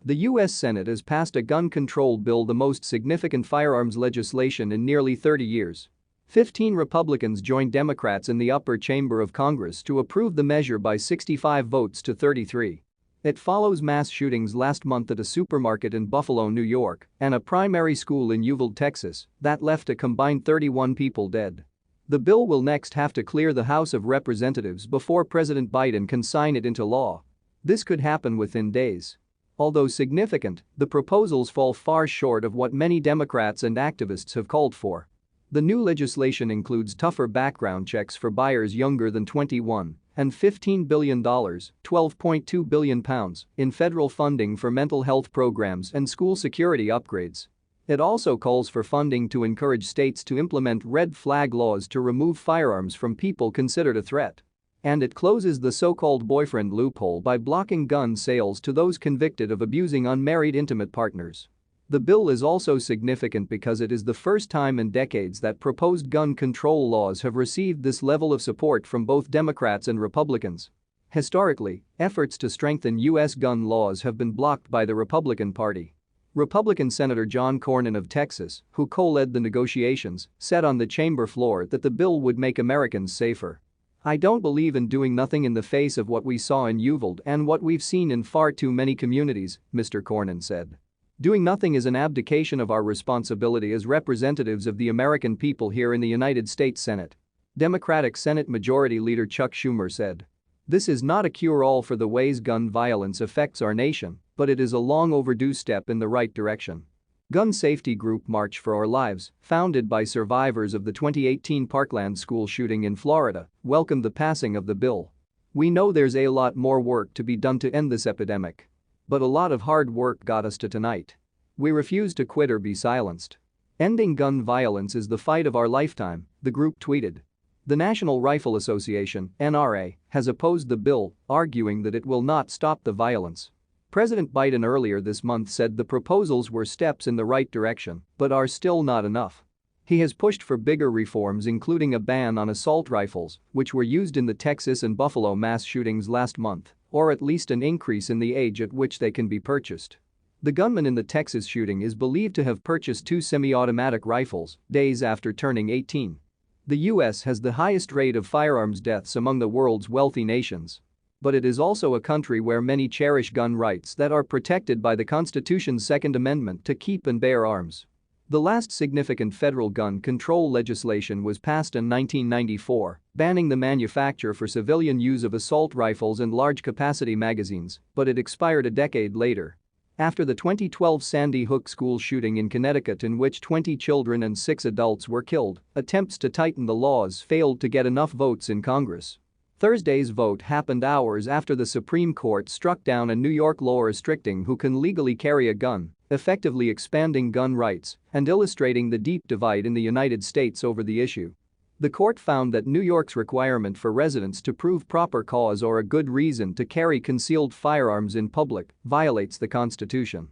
The U.S. Senate has passed a gun control bill, the most significant firearms legislation in nearly 30 years. 15 Republicans joined Democrats in the upper chamber of Congress to approve the measure by 65 votes to 33. It follows mass shootings last month at a supermarket in Buffalo, New York, and a primary school in Uvalde, Texas, that left a combined 31 people dead. The bill will next have to clear the House of Representatives before President Biden can sign it into law. This could happen within days. Although significant, the proposals fall far short of what many Democrats and activists have called for. The new legislation includes tougher background checks for buyers younger than 21 and $15 billion (£12.2 billion) in federal funding for mental health programs and school security upgrades. It also calls for funding to encourage states to implement red flag laws to remove firearms from people considered a threat. And it closes the so-called boyfriend loophole by blocking gun sales to those convicted of abusing unmarried intimate partners. The bill is also significant because it is the first time in decades that proposed gun control laws have received this level of support from both Democrats and Republicans. Historically, efforts to strengthen U.S. gun laws have been blocked by the Republican Party. Republican Senator John Cornyn of Texas, who co-led the negotiations, said on the chamber floor that the bill would make Americans safer. "I don't believe in doing nothing in the face of what we saw in Uvalde and what we've seen in far too many communities," Mr. Cornyn said. "Doing nothing is an abdication of our responsibility as representatives of the American people here in the United States Senate." Democratic Senate Majority Leader Chuck Schumer said. "This is not a cure-all for the ways gun violence affects our nation, but it is a long overdue step in the right direction." Gun safety group March for Our Lives, founded by survivors of the 2018 Parkland school shooting in Florida, welcomed the passing of the bill. "We know there's a lot more work to be done to end this epidemic. But a lot of hard work got us to tonight. We refuse to quit or be silenced. Ending gun violence is the fight of our lifetime," the group tweeted. The National Rifle Association (NRA) has opposed the bill, arguing that it will not stop the violence. President Biden earlier this month said the proposals were steps in the right direction but are still not enough. He has pushed for bigger reforms, including a ban on assault rifles, which were used in the Texas and Buffalo mass shootings last month, or at least an increase in the age at which they can be purchased. The gunman in the Texas shooting is believed to have purchased 2 semi-automatic rifles days after turning 18. The U.S. has the highest rate of firearms deaths among the world's wealthy nations. But it is also a country where many cherish gun rights that are protected by the Constitution's Second Amendment to keep and bear arms. The last significant federal gun control legislation was passed in 1994, banning the manufacture for civilian use of assault rifles and large-capacity magazines, but it expired a decade later. After the 2012 Sandy Hook school shooting in Connecticut, in which 20 children and 6 adults were killed, attempts to tighten the laws failed to get enough votes in Congress. Thursday's vote happened hours after the Supreme Court struck down a New York law restricting who can legally carry a gun, effectively expanding gun rights and illustrating the deep divide in the United States over the issue. The court found that New York's requirement for residents to prove proper cause or a good reason to carry concealed firearms in public violates the Constitution.